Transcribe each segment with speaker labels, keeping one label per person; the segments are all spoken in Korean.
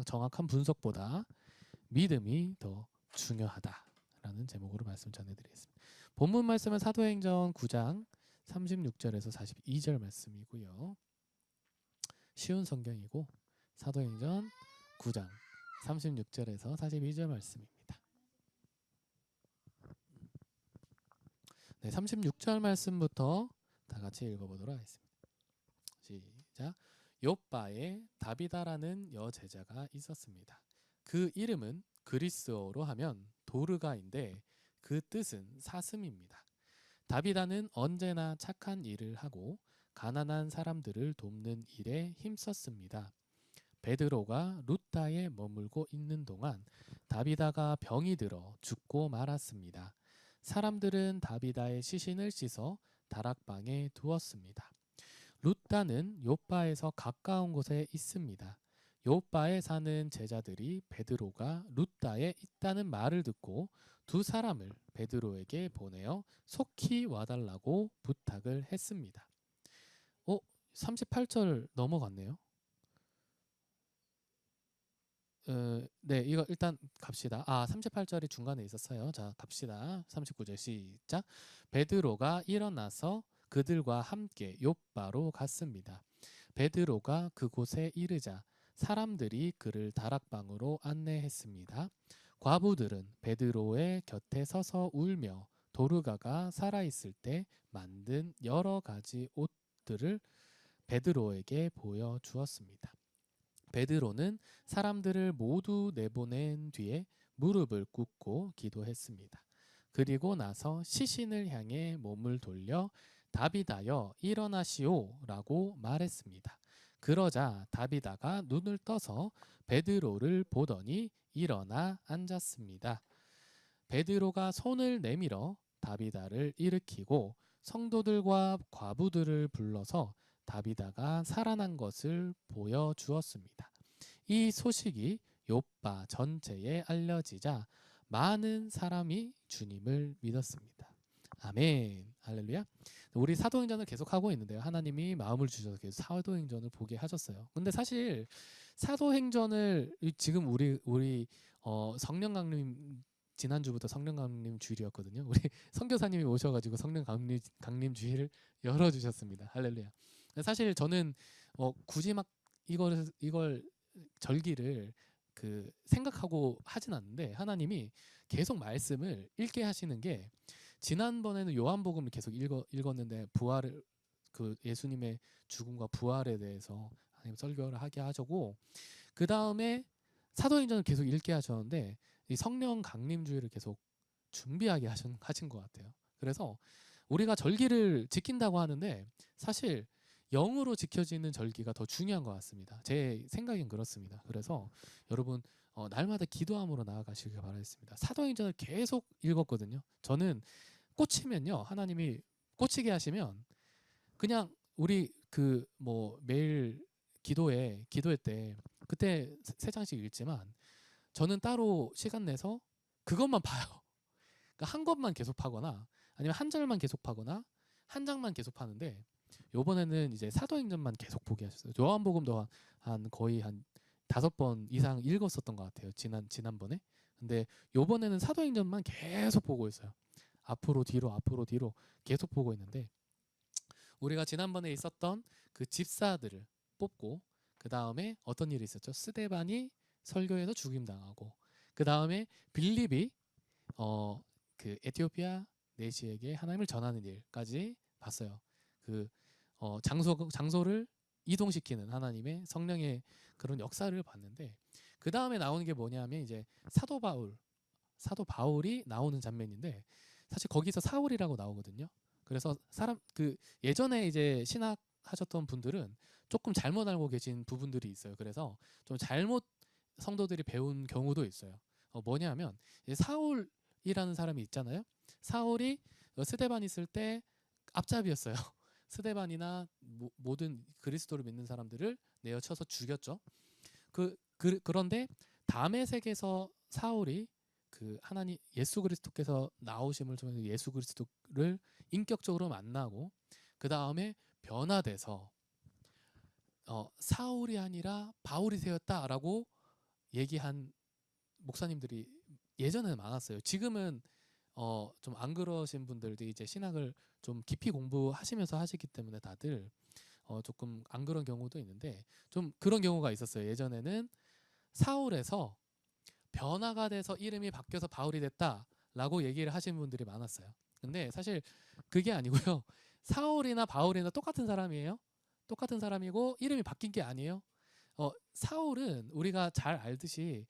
Speaker 1: 정확한 분석보다 믿음이 더 중요하다라는 제목으로 말씀 전해드리겠습니다. 본문 말씀은 사도행전 9장 36절에서 42절 말씀이고요. 쉬운 성경이고 사도행전 9장 36절에서 42절 말씀입니다. 네, 36절 말씀부터 다 같이 읽어보도록 하겠습니다. 시작. 욥바에 다비다라는 여제자가 있었습니다. 그 이름은 그리스어로 하면 도르가인데 그 뜻은 사슴입니다. 다비다는 언제나 착한 일을 하고 가난한 사람들을 돕는 일에 힘썼습니다. 베드로가 루타에 머물고 있는 동안 다비다가 병이 들어 죽고 말았습니다. 사람들은 다비다의 시신을 씻어 다락방에 두었습니다. 루타는 욥바에서 가까운 곳에 있습니다. 욥바에 사는 제자들이 베드로가 루타에 있다는 말을 듣고 두 사람을 베드로에게 보내어 속히 와달라고 부탁을 했습니다. 38절 넘어갔네요. 네, 이거 일단 갑시다. 38절이 중간에 있었어요. 자, 갑시다. 39절 시작. 베드로가 일어나서 그들과 함께 욥바로 갔습니다. 베드로가 그곳에 이르자 사람들이 그를 다락방으로 안내했습니다. 과부들은 베드로의 곁에 서서 울며 도르가가 살아있을 때 만든 여러 가지 옷들을 베드로에게 보여주었습니다. 베드로는 사람들을 모두 내보낸 뒤에 무릎을 꿇고 기도했습니다. 그리고 나서 시신을 향해 몸을 돌려 다비다여 일어나시오 라고 말했습니다. 그러자 다비다가 눈을 떠서 베드로를 보더니 일어나 앉았습니다. 베드로가 손을 내밀어 다비다를 일으키고 성도들과 과부들을 불러서 다비다가 살아난 것을 보여주었습니다. 이 소식이 욥바 전체에 알려지자 많은 사람이 주님을 믿었습니다. 아멘. 할렐루야. 우리 사도행전을 계속 하고 있는데요. 하나님이 마음을 주셔서 계속 사도행전을 보게 하셨어요. 근데 사실 사도행전을 지금 우리 성령 강림 지난주부터 성령 강림 주일이었거든요. 우리 선교사님이 오셔가지고 성령 강림 주일을 열어주셨습니다. 할렐루야. 사실 저는 굳이 막 이걸 절기를 생각하고 하진 않는데 하나님이 계속 말씀을 읽게 하시는 게 지난번에는 요한복음을 계속 읽었는데 부활을 예수님의 죽음과 부활에 대해서 하나님 설교를 하게 하셨고 그 다음에 사도행전을 계속 읽게 하셨는데 이 성령 강림주의를 계속 준비하게 하신 것 같아요. 그래서 우리가 절기를 지킨다고 하는데 사실 영으로 지켜지는 절기가 더 중요한 것 같습니다. 제 생각엔 그렇습니다. 그래서 여러분 날마다 기도함으로 나아가시길 바라겠습니다. 사도행전을 계속 읽었거든요. 저는 꽂히면요, 하나님이 꽂히게 하시면 그냥 우리 매일 기도회 때 그때 3장씩 읽지만 저는 따로 시간 내서 그것만 봐요. 그러니까 한 것만 계속 파거나 아니면 한 절만 계속 파거나 한 장만 계속 파는데 요번에는 이제 사도행전만 계속 보게 하셨어요. 요한복음도 거의 한 5번 이상 읽었었던 것 같아요. 지난번에. 근데 요번에는 사도행전만 계속 보고 있어요. 앞으로 뒤로 계속 보고 있는데 우리가 지난번에 있었던 그 집사들을 뽑고 그 다음에 어떤 일이 있었죠? 스데반이 설교에서 죽임당하고 그 다음에 빌립이 에티오피아 내시에게 하나님을 전하는 일까지 봤어요. 장소를 이동시키는 하나님의 성령의 그런 역사를 봤는데 그 다음에 나오는 게 뭐냐면 이제 사도 바울이 나오는 장면인데 사실 거기서 사울이라고 나오거든요. 그래서 예전에 이제 신학 하셨던 분들은 조금 잘못 알고 계신 부분들이 있어요. 그래서 좀 잘못 성도들이 배운 경우도 있어요. 뭐냐면 사울이라는 사람이 있잖아요. 사울이 스데반 있을 때 앞잡이였어요. 스데반이나 모든 그리스도를 믿는 사람들을 내어쳐서 죽였죠. 그런데 다메섹에서 사울이 하나님 예수 그리스도께서 나오심을 통해서 예수 그리스도를 인격적으로 만나고 그 다음에 변화돼서 사울이 아니라 바울이 되었다라고 얘기한 목사님들이 예전에는 많았어요. 지금은 좀 안 그러신 분들도 이제 신학을 좀 깊이 공부하시면서 하시기 때문에 다들 조금 안 그런 경우도 있는데 좀 그런 경우가 있었어요. 예전에는 사울에서 변화가 돼서 이름이 바뀌어서 바울이 됐다라고 얘기를 하시는 분들이 많았어요. 근데 사실 그게 아니고요. 사울이나 바울이나 똑같은 사람이에요. 똑같은 사람이고 이름이 바뀐 게 아니에요. 사울은 우리가 잘 알듯이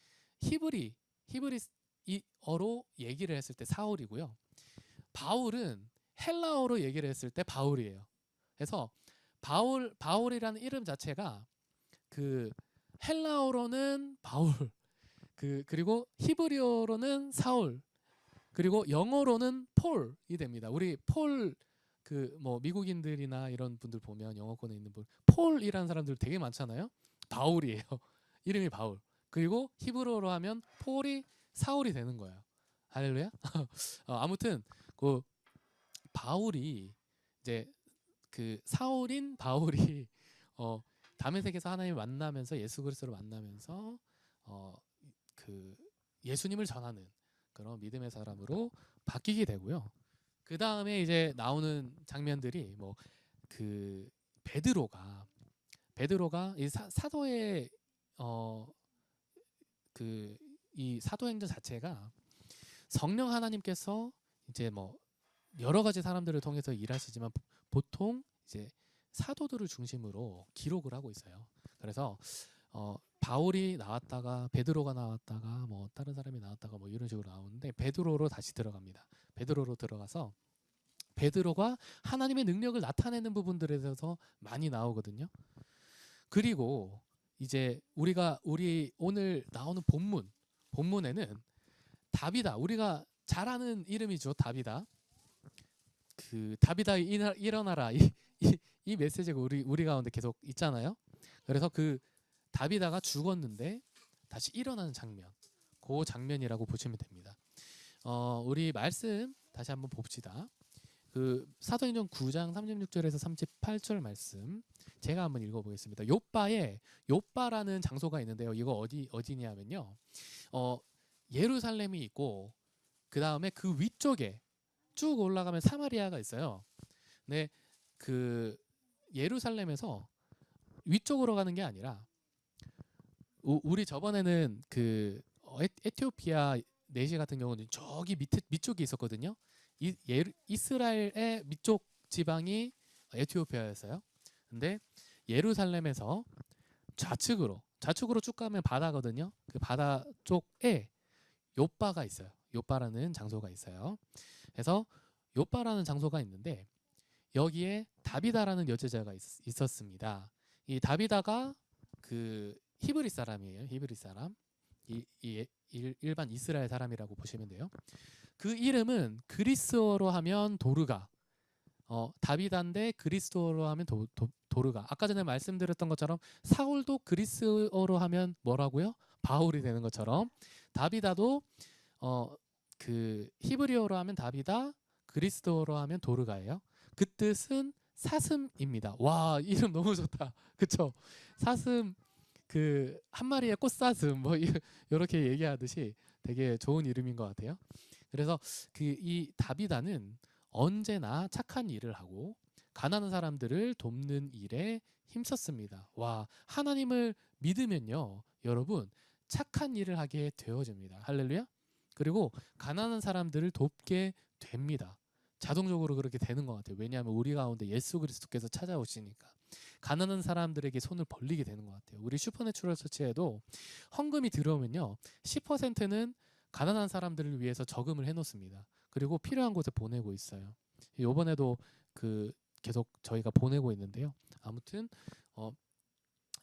Speaker 1: 히브리어로 얘기를 했을 때 사울이고요. 바울은 헬라어로 얘기를 했을 때 바울이에요. 그래서 바울이라는 이름 자체가 그 헬라어로는 바울, 그리고 히브리어로는 사울, 그리고 영어로는 폴이 됩니다. 우리 폴 뭐 미국인들이나 이런 분들 보면 영어권에 있는 분 폴이라는 사람들 되게 많잖아요. 바울이에요. 이름이 바울. 그리고 히브리어로 하면 폴이 사울이 되는 거예요. 할렐루야. 아무튼 그 바울이 이제 그 사울인 바울이 다메섹에서 하나님을 만나면서 예수 그리스도를 만나면서 그 예수님을 전하는 그런 믿음의 사람으로 바뀌게 되고요. 그 다음에 이제 나오는 장면들이 뭐 그 베드로가 이 사도의 그 이 사도행전 자체가 성령 하나님께서 이제 뭐 여러 가지 사람들을 통해서 일하시지만 보통 이제 사도들을 중심으로 기록을 하고 있어요. 그래서 바울이 나왔다가 베드로가 나왔다가 뭐 다른 사람이 나왔다가 뭐 이런 식으로 나오는데 베드로로 다시 들어갑니다. 베드로로 들어가서 베드로가 하나님의 능력을 나타내는 부분들에 대해서 많이 나오거든요. 그리고 이제 우리 오늘 나오는 본문에는 다비다, 우리가 잘 아는 이름이죠. 다비다. 그 다비다 일어나라 이 메시지가 우리 가운데 계속 있잖아요. 그래서 그 다비다가 죽었는데 다시 일어나는 장면, 그 장면이라고 보시면 됩니다. 우리 말씀 다시 한번 봅시다. 그 사도행전 9장 36절에서 38절 말씀 제가 한번 읽어보겠습니다. 요빠라는 장소가 있는데요. 이거 어디냐면요. 예루살렘이 있고 그 다음에 그 위쪽에 쭉 올라가면 사마리아가 있어요. 근데 그 예루살렘에서 위쪽으로 가는 게 아니라 우리 저번에는 그 에티오피아 내시 같은 경우는 저기 밑쪽에 있었거든요. 이스라엘의 밑쪽 지방이 에티오피아였어요. 근데 예루살렘에서 좌측으로 쭉 가면 바다거든요. 그 바다 쪽에 요빠가 있어요. 요빠라는 장소가 있어요. 그래서 요빠라는 장소가 있는데 여기에 다비다라는 여제자가 있었습니다. 이 다비다가 그 히브리 사람이에요. 히브리 사람. 일반 이스라엘 사람이라고 보시면 돼요. 그 이름은 그리스어로 하면 도르가. 다비다인데 그리스어로 하면 도르가. 아까 전에 말씀드렸던 것처럼 사울도 그리스어로 하면 뭐라고요? 바울이 되는 것처럼 다비다도 그 히브리어로 하면 다비다, 그리스어로 하면 도르가예요. 그 뜻은 사슴입니다. 와, 이름 너무 좋다. 그쵸? 사슴, 그 한 마리의 꽃사슴 뭐 이렇게 얘기하듯이 되게 좋은 이름인 것 같아요. 그래서 그 이 다비다는 언제나 착한 일을 하고 가난한 사람들을 돕는 일에 힘썼습니다. 와, 하나님을 믿으면요, 여러분 착한 일을 하게 되어집니다. 할렐루야. 그리고 가난한 사람들을 돕게 됩니다. 자동적으로 그렇게 되는 것 같아요. 왜냐하면 우리 가운데 예수 그리스도께서 찾아오시니까 가난한 사람들에게 손을 벌리게 되는 것 같아요. 우리 슈퍼내추럴 처치에도 헌금이 들어오면요 10%는 가난한 사람들을 위해서 저금을 해놓습니다. 그리고 필요한 곳에 보내고 있어요. 이번에도 그 계속 저희가 보내고 있는데요. 아무튼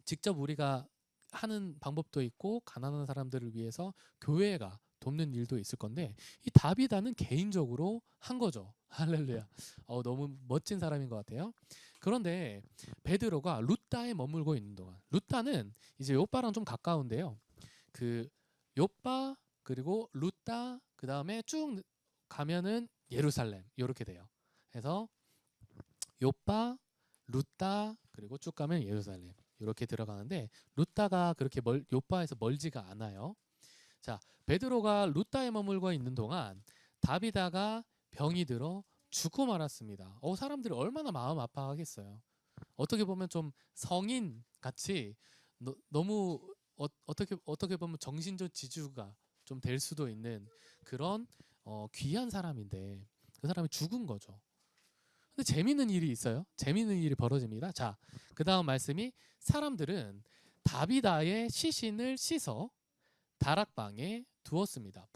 Speaker 1: 직접 우리가 하는 방법도 있고 가난한 사람들을 위해서 교회가 돕는 일도 있을 건데 이 다비다는 개인적으로 한 거죠. 할렐루야. 너무 멋진 사람인 것 같아요. 그런데 베드로가 룻다에 머물고 있는 동안 룻다는 이제 요빠랑 좀 가까운데요. 그 요빠 그리고 룻다 그 다음에 쭉 가면은 예루살렘 이렇게 돼요. 그래서 요빠, 룻다 그리고 쭉 가면 예루살렘 이렇게 들어가는데 룻다가 그렇게 요바에서 멀지가 않아요. 자, 베드로가 룻다에 머물고 있는 동안 다비다가 병이 들어 죽고 말았습니다. 사람들이 얼마나 마음 아파하겠어요. 어떻게 보면 좀 성인 같이 너무 어떻게 보면 정신적 지주가 좀 될 수도 있는 그런 귀한 사람인데 그 사람이 죽은 거죠. 근데 재미있는 일이 있어요. 재미있는 일이 벌어집니다. 자, 그 다음 말씀이 사람들은 다비다의 시신을 씻어 다락방에 두었습니다.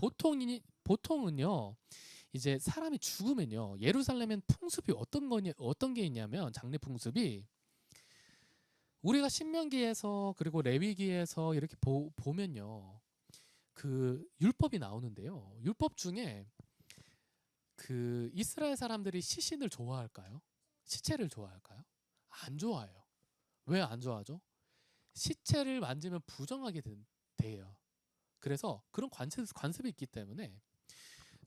Speaker 1: 보통은요, 이제 사람이 죽으면요, 예루살렘엔 풍습이 어떤 게 있냐면 장례 풍습이 우리가 신명기에서 그리고 레위기에서 이렇게 보면요, 그 율법이 나오는데요. 율법 중에 그 이스라엘 사람들이 시신을 좋아할까요? 시체를 좋아할까요? 안 좋아해요. 왜 안 좋아하죠? 시체를 만지면 부정하게 돼요. 그래서 그런 관습이 있기 때문에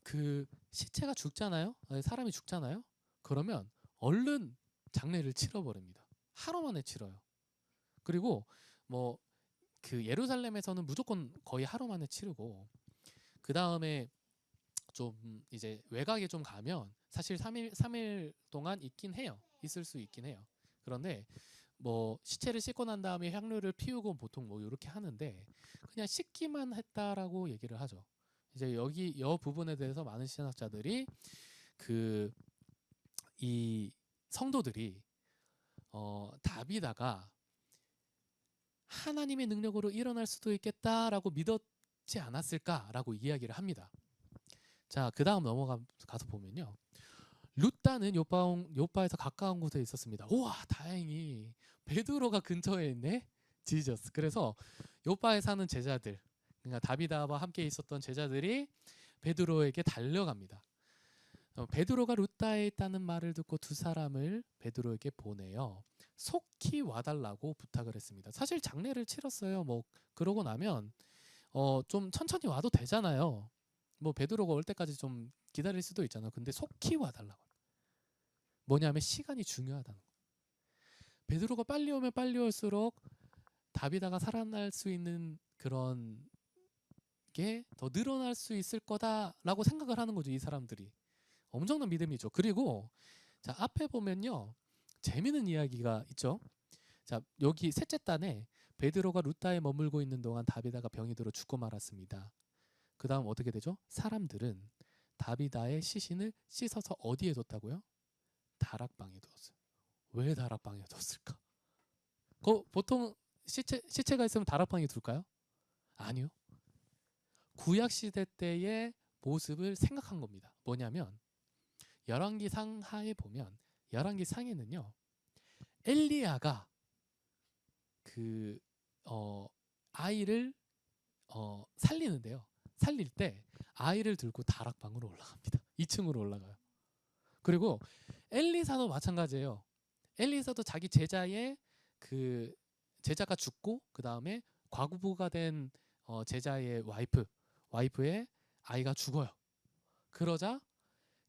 Speaker 1: 그 시체가 죽잖아요. 사람이 죽잖아요. 그러면 얼른 장례를 치러버립니다. 하루 만에 치러요. 그리고 뭐 그 예루살렘에서는 무조건 거의 하루 만에 치르고 그 다음에 좀 이제 외곽에 좀 가면 사실 3일 동안 있을 수 있긴 해요. 그런데 뭐 시체를 씻고 난 다음에 향료를 피우고 보통 뭐 이렇게 하는데 그냥 씻기만 했다라고 얘기를 하죠. 이제 여 부분에 대해서 많은 신학자들이 그 이 성도들이 다비다가 하나님의 능력으로 일어날 수도 있겠다라고 믿었지 않았을까라고 이야기를 합니다. 자, 그 다음 넘어가서 보면요. 룻다는 요바에서 가까운 곳에 있었습니다. 우와, 다행히 베드로가 근처에 있네. 지저스. 그래서 요바에 사는 제자들, 그러니까 다비다와 함께 있었던 제자들이 베드로에게 달려갑니다. 베드로가 룻다에 있다는 말을 듣고 두 사람을 베드로에게 보내요. 속히 와달라고 부탁을 했습니다. 사실 장례를 치렀어요. 뭐 그러고 나면 좀 천천히 와도 되잖아요. 뭐 베드로가 올 때까지 좀 기다릴 수도 있잖아요. 근데 속히 와달라고. 뭐냐면 시간이 중요하다는 거. 베드로가 빨리 오면 빨리 올수록 다비다가 살아날 수 있는 그런 게 더 늘어날 수 있을 거다라고 생각을 하는 거죠. 이 사람들이. 엄청난 믿음이죠. 그리고 자, 앞에 보면요. 재미있는 이야기가 있죠. 자, 여기 셋째 단에 베드로가 룻다에 머물고 있는 동안 다비다가 병이 들어 죽고 말았습니다. 그 다음 어떻게 되죠? 사람들은 다비다의 시신을 씻어서 어디에 뒀다고요? 다락방에 두었어요. 왜 다락방에 뒀을까? 보통 시체가 있으면 다락방에 둘까요? 아니요. 구약 시대 때의 모습을 생각한 겁니다. 뭐냐면 열왕기 상하에 보면 열왕기 상에는요. 엘리야가 그 아이를 살리는데요. 살릴 때 아이를 들고 다락방으로 올라갑니다. 2층으로 올라가요. 그리고 엘리사도 마찬가지예요. 엘리사도 자기 제자의 그 제자가 죽고 그 다음에 과부가 된 제자의 와이프의 아이가 죽어요. 그러자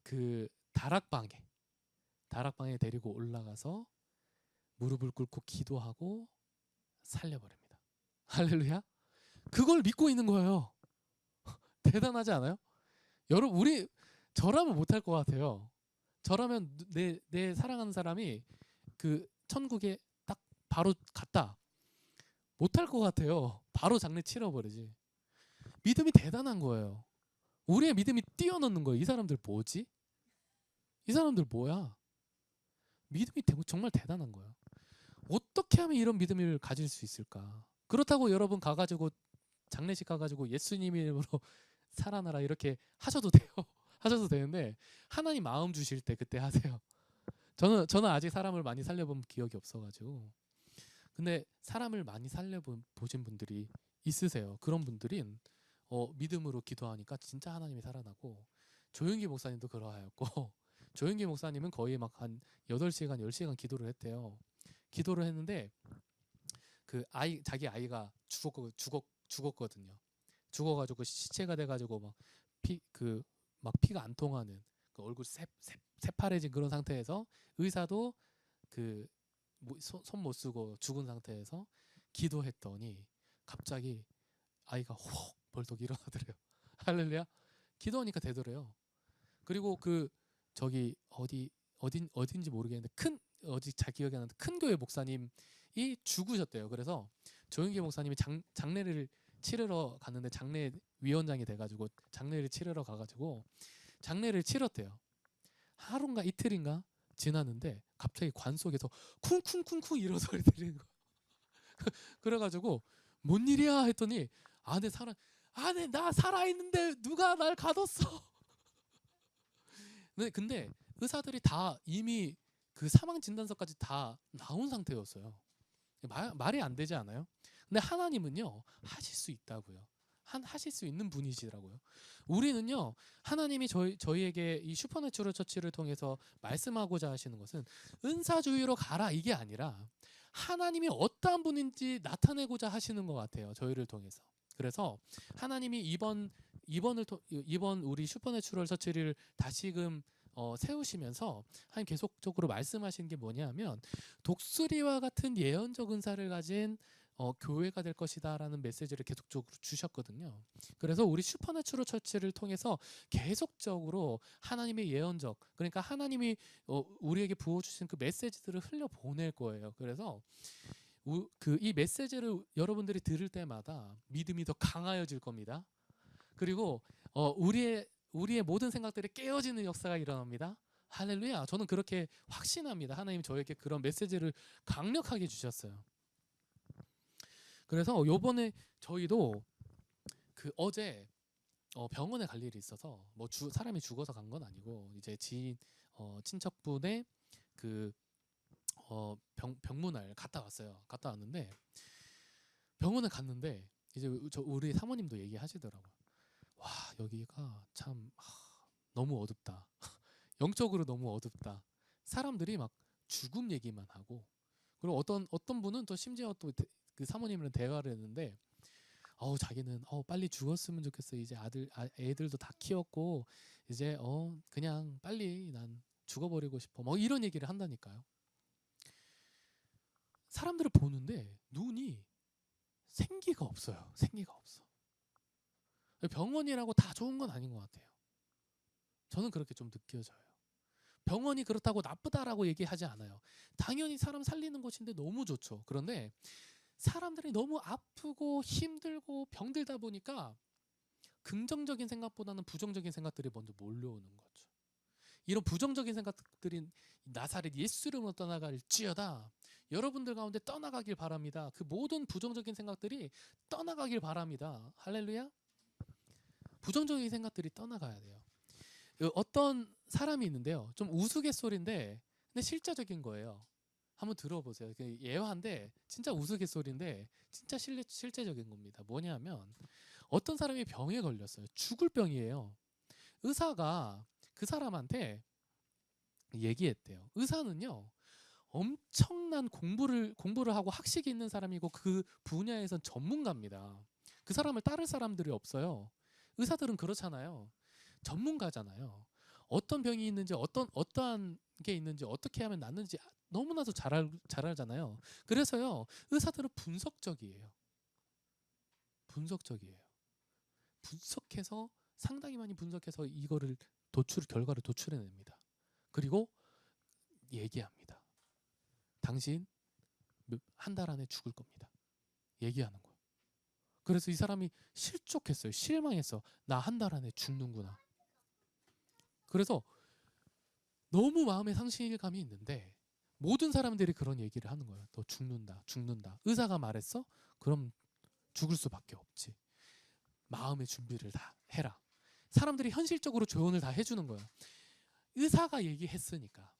Speaker 1: 그 다락방에 데리고 올라가서 무릎을 꿇고 기도하고 살려버립니다. 할렐루야. 그걸 믿고 있는 거예요. 대단하지 않아요? 여러분 저라면 못할 것 같아요. 저라면 내 사랑하는 사람이 그 천국에 딱 바로 갔다. 못할 것 같아요. 바로 장례 치러버리지. 믿음이 대단한 거예요. 우리의 믿음이 뛰어넘는 거예요. 이 사람들 뭐지? 이 사람들 뭐야? 믿음이 정말 대단한 거예요. 어떻게 하면 이런 믿음을 가질 수 있을까? 그렇다고 여러분 가가지고 장례식 가가지고 예수님 이름으로 살아나라 이렇게 하셔도 돼요. 하셔도 되는데 하나님 마음 주실 때 그때 하세요. 저는 아직 사람을 많이 살려본 기억이 없어가지고. 근데 사람을 많이 살려보신 분들이 있으세요. 그런 분들은 믿음으로 기도하니까 진짜 하나님이 살아나고 조용기 목사님도 그러하였고 조용기 목사님은 거의 막 한 8시간, 10시간 기도를 했대요. 기도를 했는데 그 자기 아이가 죽었거든요. 죽어가지고 시체가 돼가지고 막 피가 안 통하는 그 얼굴 새파래진 그런 상태에서 의사도 그 손 못 쓰고 죽은 상태에서 기도했더니 갑자기 아이가 혹 벌떡 일어나더래요. 할렐루야. 기도하니까 되더래요. 그리고 그 저기 어딘지 모르겠는데 어디 잘 기억이 안 나는데 큰 교회 목사님이 죽으셨대요. 그래서 조영기 목사님이 장례를 치르러 갔는데 장례 위원장이 돼가지고 장례를 치르러 가가지고 장례를 치렀대요. 하루인가 이틀인가 지났는데 갑자기 관 속에서 쿵쿵쿵쿵 이런 소리 들리는 거. 그래가지고 뭔 일이야 했더니 안에 나 살아있는데 누가 날 가뒀어. 근데 의사들이 다 이미 그 사망 진단서까지 다 나온 상태였어요. 말이 안 되지 않아요? 근데 하나님은요 하실 수 있다고요. 하실 수 있는 분이시더라고요. 우리는요 하나님이 저희에게 이 슈퍼내추럴 처치를 통해서 말씀하고자 하시는 것은 은사주의로 가라 이게 아니라 하나님이 어떠한 분인지 나타내고자 하시는 것 같아요. 저희를 통해서. 그래서 하나님이 이번 우리 슈퍼내추럴 처치를 다시금 세우시면서 하나님 계속적으로 말씀하시는 게 뭐냐면 독수리와 같은 예언적 은사를 가진 교회가 될 것이다라는 메시지를 계속적으로 주셨거든요. 그래서 우리 슈퍼내추럴 처치를 통해서 계속적으로 하나님의 예언적, 그러니까 하나님이 우리에게 부어주신 그 메시지들을 흘려 보낼 거예요. 그래서 이 메시지를 여러분들이 들을 때마다 믿음이 더 강하여질 겁니다. 그리고 우리의 모든 생각들이 깨어지는 역사가 일어납니다. 할렐루야. 저는 그렇게 확신합니다. 하나님 저에게 그런 메시지를 강력하게 주셨어요. 그래서 요번에 저희도 그 어제 병원에 갈 일이 있어서 뭐 사람이 죽어서 간 건 아니고 이제 지인 친척분의 그 병문안 갔다 왔어요. 갔다 왔는데 병원에 갔는데 이제 우리 사모님도 얘기하시더라고요. 와 여기가 참 너무 어둡다. 영적으로 너무 어둡다. 사람들이 막 죽음 얘기만 하고 그리고 어떤 분은 또 심지어 또 그 사모님이랑 대화를 했는데 자기는 빨리 죽었으면 좋겠어. 이제 애들도 다 키웠고 이제 그냥 빨리 난 죽어버리고 싶어. 뭐 이런 얘기를 한다니까요. 사람들을 보는데 눈이 생기가 없어요. 생기가 없어. 병원이라고 다 좋은 건 아닌 것 같아요. 저는 그렇게 좀 느껴져요. 병원이 그렇다고 나쁘다라고 얘기하지 않아요. 당연히 사람 살리는 것인데 너무 좋죠. 그런데 사람들이 너무 아프고 힘들고 병들다 보니까 긍정적인 생각보다는 부정적인 생각들이 먼저 몰려오는 거죠. 이런 부정적인 생각들이 나사렛 예수 이름으로 떠나갈지어다. 여러분들 가운데 떠나가길 바랍니다. 그 모든 부정적인 생각들이 떠나가길 바랍니다. 할렐루야. 부정적인 생각들이 떠나가야 돼요. 어떤 사람이 있는데요. 좀 우스갯소리인데 근데 실제적인 거예요. 한번 들어보세요. 예화인데 진짜 우스갯소리인데 진짜 실제적인 겁니다. 뭐냐면 어떤 사람이 병에 걸렸어요. 죽을 병이에요. 의사가 그 사람한테 얘기했대요. 의사는요. 엄청난 공부를 하고 학식이 있는 사람이고 그 분야에선 전문가입니다. 그 사람을 따를 사람들이 없어요. 의사들은 그렇잖아요. 전문가잖아요. 어떤 병이 있는지 어떠한 게 있는지 어떻게 하면 낫는지 너무나도 잘 알잖아요. 그래서요. 의사들은 분석적이에요. 분석해서 상당히 많이 분석해서 이거를 결과를 도출해냅니다. 그리고 얘기합니다. 당신 한 달 안에 죽을 겁니다. 얘기하는 거예요. 그래서 이 사람이 실족했어요. 실망했어. 나 한 달 안에 죽는구나. 그래서 너무 마음에 상실감이 있는데 모든 사람들이 그런 얘기를 하는 거예요. 너 죽는다. 의사가 말했어? 그럼 죽을 수밖에 없지. 마음의 준비를 다 해라. 사람들이 현실적으로 조언을 다 해주는 거예요. 의사가 얘기했으니까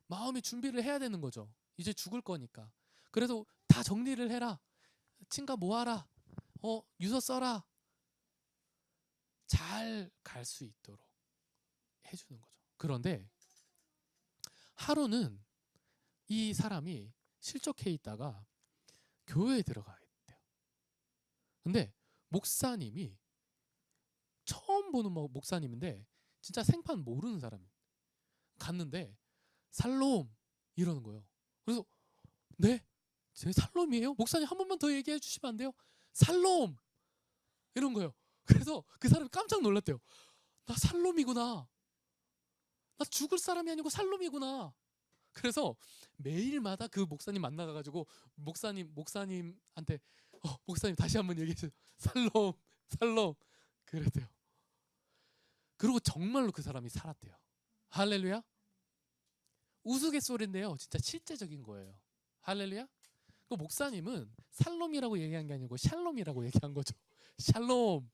Speaker 1: 마음의 준비를 해야 되는 거죠. 이제 죽을 거니까. 그래서 다 정리를 해라. 친가 모아라. 유서 써라. 잘 갈 수 있도록 해주는 거죠. 그런데 하루는 이 사람이 실족해 있다가 교회에 들어가게 돼요. 근데 목사님이 처음 보는 목사님인데 진짜 생판 모르는 사람이 갔는데 살롬 이러는 거예요. 그래서 네? 제 살롬이에요? 목사님 한 번만 더 얘기해 주시면 안 돼요? 살롬! 이런 거예요. 그래서 그 사람이 깜짝 놀랐대요. 나 살롬이구나. 나 죽을 사람이 아니고 살롬이구나. 그래서 매일마다 그 목사님 만나가지고 목사님한테 목사님 다시 한번 얘기해 주세요. 살롬, 살롬. 그랬대요. 그리고 정말로 그 사람이 살았대요. 할렐루야. 우스갯소리인데요. 진짜 실제적인 거예요. 할렐루야. 그 목사님은 살롬이라고 얘기한 게 아니고 샬롬이라고 얘기한 거죠. 샬롬.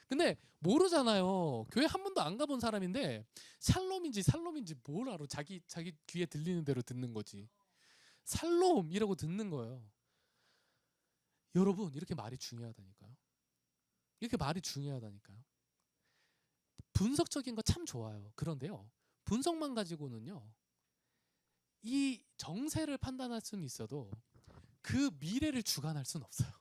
Speaker 1: 근데 모르잖아요. 교회 한 번도 안 가본 사람인데 샬롬인지 살롬인지 뭘 알아? 자기 귀에 들리는 대로 듣는 거지. 살롬이라고 듣는 거예요. 여러분, 이렇게 말이 중요하다니까요. 이렇게 말이 중요하다니까요. 분석적인 거 참 좋아요. 그런데요, 분석만 가지고는요, 이 정세를 판단할 수는 있어도 그 미래를 주관할 수는 없어요.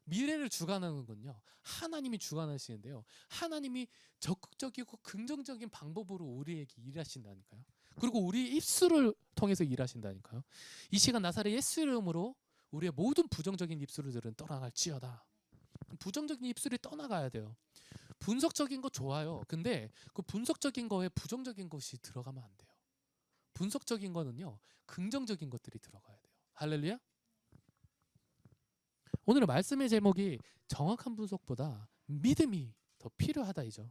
Speaker 1: 미래를 주관하는 건요, 하나님이 주관하시는데요, 하나님이 적극적이고 긍정적인 방법으로 우리에게 일하신다니까요. 그리고 우리 입술을 통해서 일하신다니까요. 이 시간 나사렛 예수 이름으로 우리의 모든 부정적인 입술들은 떠나갈지어다. 부정적인 입술이 떠나가야 돼요. 분석적인 거 좋아요. 근데 그 분석적인 거에 부정적인 것이 들어가면 안 돼요. 분석적인 거는요, 긍정적인 것들이 들어가야 돼요. 할렐루야. 오늘의 말씀의 제목이 정확한 분석보다 믿음이 더 필요하다 이죠.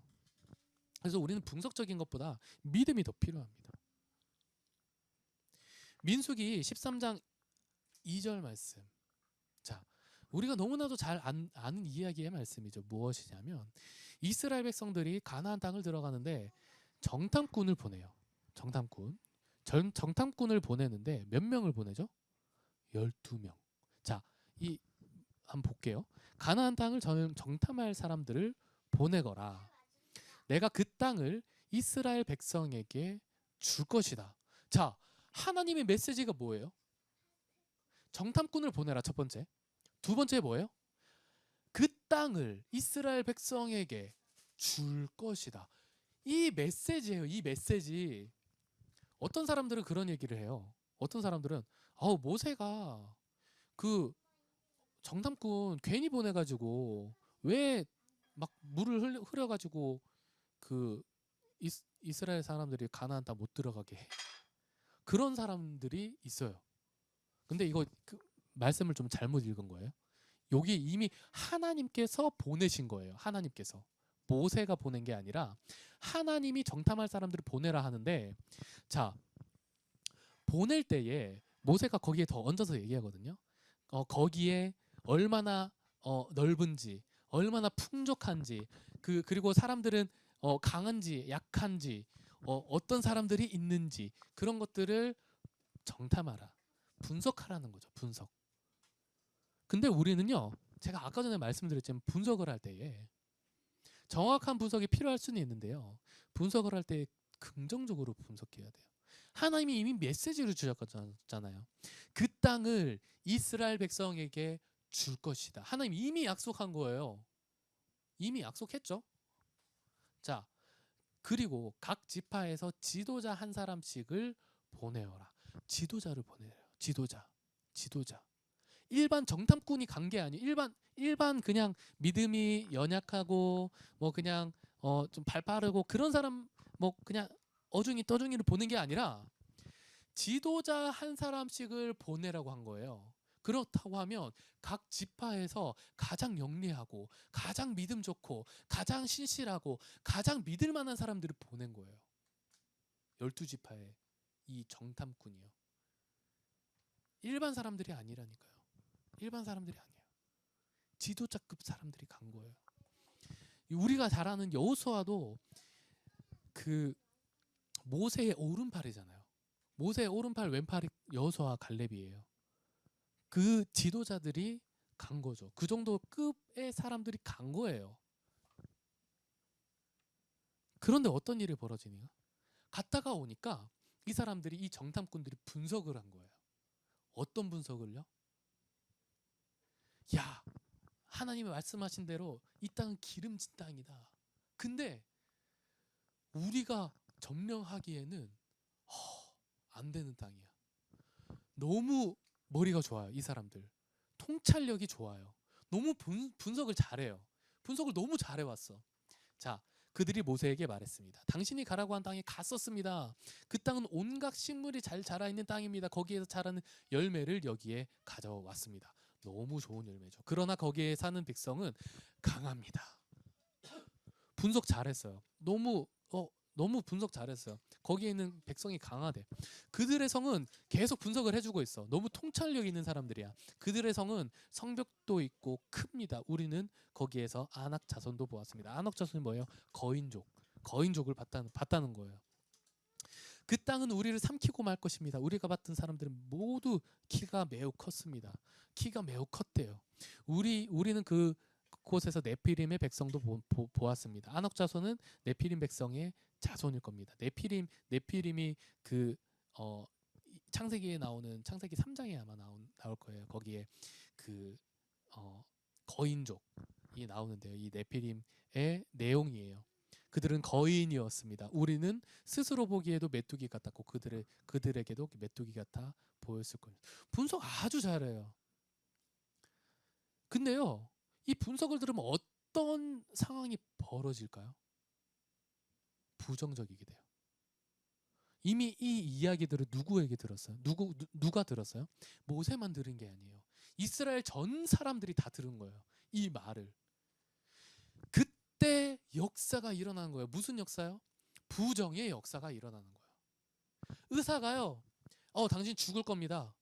Speaker 1: 그래서 우리는 분석적인 것보다 믿음이 더 필요합니다. 민수기 13장 2절 말씀. 자, 우리가 너무나도 잘 아는 이야기의 말씀이죠. 무엇이냐면 이스라엘 백성들이 가나안 땅을 들어가는데 정탐꾼을 보내요. 정탐꾼을 보내는데 몇 명을 보내죠? 12명. 자, 이 한번 볼게요. 가나안 땅을 정탐할 사람들을 보내거라. 내가 그 땅을 이스라엘 백성에게 줄 것이다. 자, 하나님의 메시지가 뭐예요? 정탐꾼을 보내라, 첫 번째. 두 번째 뭐예요? 그 땅을 이스라엘 백성에게 줄 것이다. 이 메시지예요. 이 메시지. 어떤 사람들은 그런 얘기를 해요. 어떤 사람들은 모세가 그 정탐꾼 괜히 보내가지고 왜 막 물을 흐려가지고 그 이스라엘 사람들이 가나안 땅 못 들어가게 해. 그런 사람들이 있어요. 근데 이거 말씀을 좀 잘못 읽은 거예요. 여기 이미 하나님께서 보내신 거예요. 하나님께서. 모세가 보낸 게 아니라 하나님이 정탐할 사람들을 보내라 하는데, 자, 보낼 때에 모세가 거기에 더 얹어서 얘기하거든요. 거기에 얼마나 넓은지, 얼마나 풍족한지, 그리고 사람들은 강한지 약한지, 어떤 사람들이 있는지 그런 것들을 정탐하라, 분석하라는 거죠. 분석. 근데 우리는요, 제가 아까 전에 말씀드렸지만 분석을 할 때에 정확한 분석이 필요할 수는 있는데요, 분석을 할 때 긍정적으로 분석해야 돼요. 하나님이 이미 메시지를 주셨잖아요. 그 땅을 이스라엘 백성에게 줄 것이다. 하나님 이미 약속한 거예요. 이미 약속했죠. 자, 그리고 각 지파에서 지도자 한 사람씩을 보내어라. 지도자를 보내요. 지도자. 일반 정탐꾼이 간 게 아니에요. 일반 그냥 믿음이 연약하고 뭐 그냥 좀 발 빠르고 그런 사람, 뭐 그냥 어중이 떠중이를 보낸 게 아니라 지도자 한 사람씩을 보내라고 한 거예요. 그렇다고 하면 각 지파에서 가장 영리하고 가장 믿음 좋고 가장 신실하고 가장 믿을 만한 사람들을 보낸 거예요. 12지파의 이 정탐꾼이요. 일반 사람들이 아니라니까요. 일반 사람들이 아니에요. 지도자급 사람들이 간 거예요. 우리가 잘 아는 여호수아도 그 모세의 오른팔이잖아요. 모세의 오른팔 왼팔이 여호수아 갈렙이에요. 그 지도자들이 간 거죠. 그 정도 급의 사람들이 간 거예요. 그런데 어떤 일이 벌어지냐? 갔다가 오니까 이 사람들이, 이 정탐꾼들이 분석을 한 거예요. 어떤 분석을요? 야, 하나님이 말씀하신 대로 이 땅은 기름진 땅이다. 근데 우리가 점령하기에는 안 되는 땅이야. 너무 머리가 좋아요. 이 사람들 통찰력이 좋아요. 너무 분석을 잘해요. 분석을 너무 잘해왔어. 자, 그들이 모세에게 말했습니다. 당신이 가라고 한 땅에 갔었습니다. 그 땅은 온갖 식물이 잘 자라있는 땅입니다. 거기에서 자라는 열매를 여기에 가져왔습니다. 너무 좋은 열매죠. 그러나 거기에 사는 백성은 강합니다. 분석 잘했어요. 너무 분석 잘했어요. 거기에 있는 백성이 강하대. 그들의 성은 계속 분석을 해주고 있어. 너무 통찰력 있는 사람들이야. 그들의 성은 성벽도 있고 큽니다. 우리는 거기에서 아낙 자손도 보았습니다. 아낙 자손이 뭐예요? 거인족을 봤다는 거예요. 그 땅은 우리를 삼키고 말 것입니다. 우리가 봤던 사람들은 모두 키가 매우 컸습니다. 키가 매우 컸대요. 우리는 그곳에서 네피림의 백성도 보았습니다. 아낙 자손은 네피림 백성의 자손일 겁니다. 네피림이 창세기에 나오는 창세기 3장에 아마 나올 거예요. 거기에 거인족이 나오는데요. 이 네피림의 내용이에요. 그들은 거인이었습니다. 우리는 스스로 보기에도 메뚜기 같았고 그들에게도 메뚜기 같아 보였을 거예요. 분석 아주 잘해요. 근데요, 이 분석을 들으면 어떤 상황이 벌어질까요? 부정적이게 돼요. 이미 이 이야기들을 누구에게 들었어요? 누가 들었어요? 모세만 들은 게 아니에요. 이스라엘 전 사람들이 다 들은 거예요. 이 말을. 그때 역사가 일어나는 거예요. 무슨 역사요? 부정의 역사가 일어나는 거예요. 의사가요, 당신 죽을 겁니다.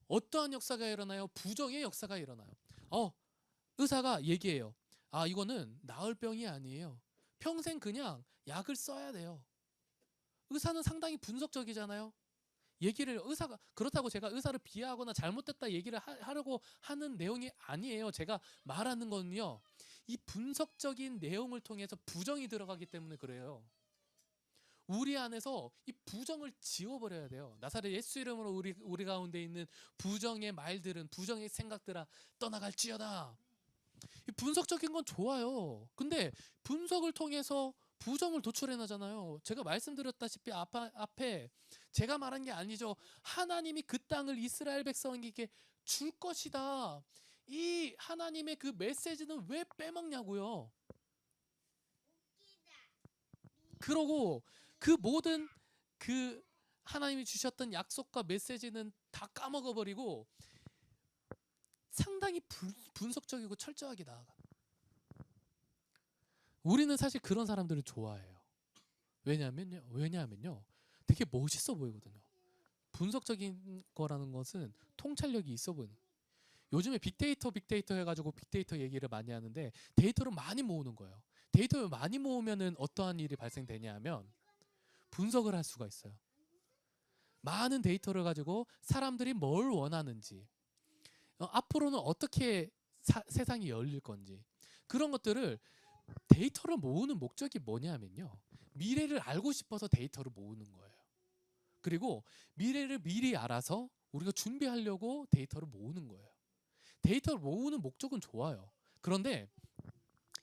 Speaker 1: 어떠한 역사가 일어나요? 부정의 역사가 일어나요. 의사가 얘기해요. 이거는 나을 병이 아니에요. 평생 그냥 약을 써야 돼요. 의사는 상당히 분석적이잖아요. 의사가 그렇다고 제가 의사를 비하하거나 잘못됐다 얘기를 하려고 하는 내용이 아니에요. 제가 말하는 거는요, 이 분석적인 내용을 통해서 부정이 들어가기 때문에 그래요. 우리 안에서 이 부정을 지워버려야 돼요. 나사렛 예수 이름으로 우리 가운데 있는 부정의 말들은, 부정의 생각들아 떠나갈지어다. 이 분석적인 건 좋아요. 근데 분석을 통해서 부정을 도출해내잖아요. 제가 말씀드렸다시피 앞에 제가 말한 게 아니죠. 하나님이 그 땅을 이스라엘 백성에게 줄 것이다. 이 하나님의 그 메시지는 왜 빼먹냐고요. 그러고 그 모든 그 하나님이 주셨던 약속과 메시지는 다 까먹어버리고 상당히 분석적이고 철저하게 나아가. 우리는 사실 그런 사람들을 좋아해요. 왜냐하면요, 되게 멋있어 보이거든요. 분석적인 거라는 것은 통찰력이 있어 보이는. 요즘에 빅데이터 해가지고 빅데이터 얘기를 많이 하는데 데이터를 많이 모으는 거예요. 데이터를 많이 모으면은 어떠한 일이 발생되냐 하면 분석을 할 수가 있어요. 많은 데이터를 가지고 사람들이 뭘 원하는지, 앞으로는 어떻게 세상이 열릴 건지, 그런 것들을 데이터를 모으는 목적이 뭐냐면요, 미래를 알고 싶어서 데이터를 모으는 거예요. 그리고 미래를 미리 알아서 우리가 준비하려고 데이터를 모으는 거예요. 데이터를 모으는 목적은 좋아요. 그런데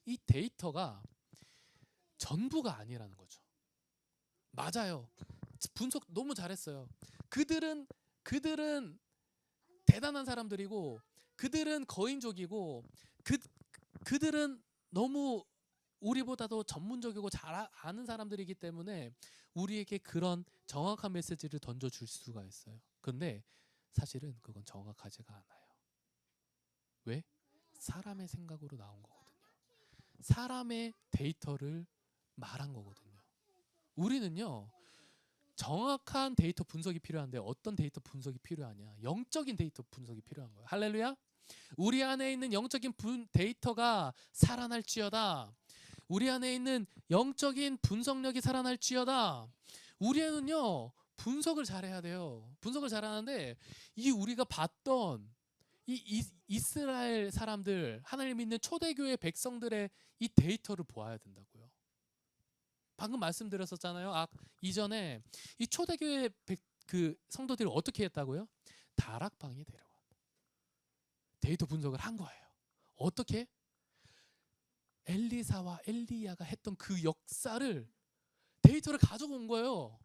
Speaker 1: 이 데이터가 전부가 아니라는 거죠. 맞아요. 분석 너무 잘했어요. 그들은 대단한 사람들이고, 그들은 거인족이고, 그들은 너무 우리보다도 전문적이고 잘 아는 사람들이기 때문에 우리에게 그런 정확한 메시지를 던져줄 수가 있어요. 근데 사실은 그건 정확하지가 않아요. 왜? 사람의 생각으로 나온 거거든요. 사람의 데이터를 말한 거거든요. 우리는요, 정확한 데이터 분석이 필요한데 어떤 데이터 분석이 필요하냐? 영적인 데이터 분석이 필요한 거예요. 할렐루야. 우리 안에 있는 영적인 데이터가 살아날지어다. 우리 안에 있는 영적인 분석력이 살아날지어다. 우리는요, 분석을 잘해야 돼요. 분석을 잘하는데 이 우리가 봤던 이 이스라엘 사람들, 하나님 믿는 초대교회 백성들의 이 데이터를 보아야 된다고요. 방금 말씀드렸었잖아요. 이전에 이 초대교회 그 성도들이 어떻게 했다고요? 다락방에 데려왔다. 데이터 분석을 한 거예요. 어떻게? 엘리사와 엘리야가 했던 그 역사를 데이터를 가져온 거예요.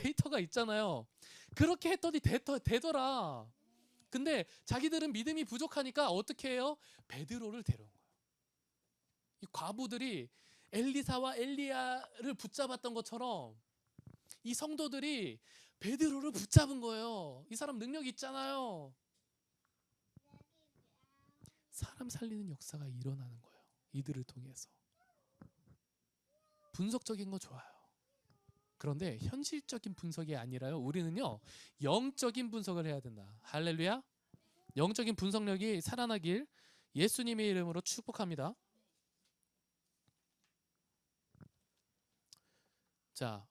Speaker 1: 데이터가 있잖아요. 그렇게 했더니 되더라. 근데 자기들은 믿음이 부족하니까 어떻게 해요? 베드로를 데려온 거예요. 이 과부들이 엘리사와 엘리야를 붙잡았던 것처럼 이 성도들이 베드로를 붙잡은 거예요. 이 사람 능력 있잖아요. 사람 살리는 역사가 일어나는 거예요. 이들을 통해서. 분석적인 거 좋아요. 그런데 현실적인 분석이 아니라요. 우리는요, 영적인 분석을 해야 된다. 할렐루야. 영적인 분석력이 살아나길 예수님의 이름으로 축복합니다. 자,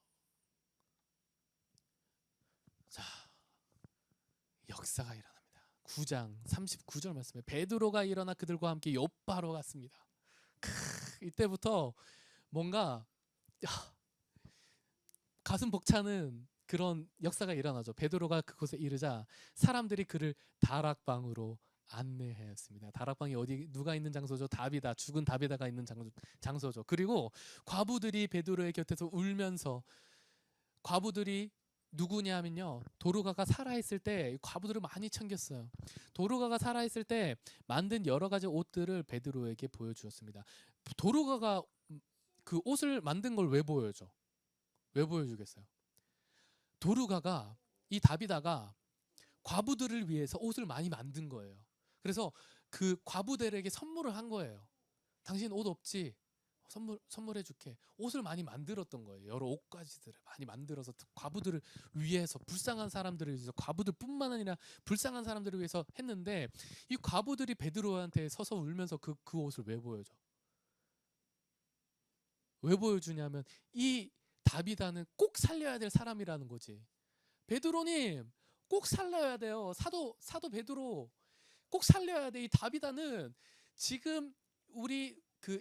Speaker 1: 역사가 일어납니다. 9장 39절 말씀에 베드로가 일어나 그들과 함께 요바로 갔습니다. 이때부터 뭔가 가슴 벅차는 그런 역사가 일어나죠. 베드로가 그곳에 이르자 사람들이 그를 다락방으로 안내하였습니다. 다락방이 어디 누가 있는 장소죠? 다비다. 죽은 다비다가 있는 장소죠. 그리고 과부들이 베드로의 곁에서 울면서, 과부들이 누구냐 하면요, 도르가가 살아있을 때 과부들을 많이 챙겼어요. 도르가가 살아있을 때 만든 여러 가지 옷들을 베드로에게 보여주었습니다. 도르가가 그 옷을 만든 걸 왜 보여줘? 왜 보여주겠어요? 도르가가, 이 다비다가 과부들을 위해서 옷을 많이 만든 거예요. 그래서 그 과부들에게 선물을 한 거예요. 당신 옷 없지? 선물해 줄게. 옷을 많이 만들었던 거예요. 여러 옷가지들을 많이 만들어서 과부들을 위해서, 불쌍한 사람들을 위해서, 과부들뿐만 아니라 불쌍한 사람들을 위해서 했는데, 이 과부들이 베드로한테 서서 울면서 그 옷을 왜 보여줘? 왜 보여주냐면 이 다비다는 꼭 살려야 될 사람이라는 거지. 베드로님 꼭 살려야 돼요. 사도 베드로 꼭 살려야 돼. 이 다비다는 지금 우리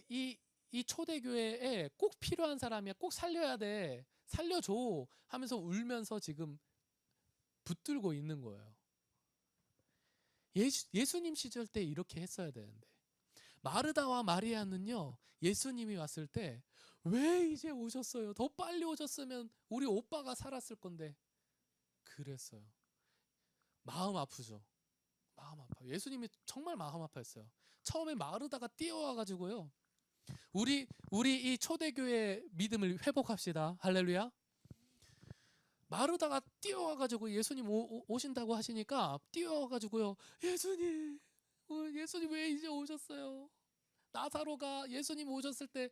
Speaker 1: 이 초대교회에 꼭 필요한 사람이야. 꼭 살려야 돼. 살려줘 하면서 울면서 지금 붙들고 있는 거예요. 예수님 시절 때 이렇게 했어야 되는데, 마르다와 마리아는요, 예수님이 왔을 때 왜 이제 오셨어요? 더 빨리 오셨으면 우리 오빠가 살았을 건데. 그랬어요. 마음 아프죠. 마음 아파요. 예수님이 정말 마음 아파했어요. 처음에 마르다가 뛰어와가지고요, 우리 이 초대교회 믿음을 회복합시다. 할렐루야. 마르다가 뛰어와가지고 예수님 오신다고 하시니까 뛰어와가지고요, 예수님 왜 이제 오셨어요? 나사로가 예수님 오셨을 때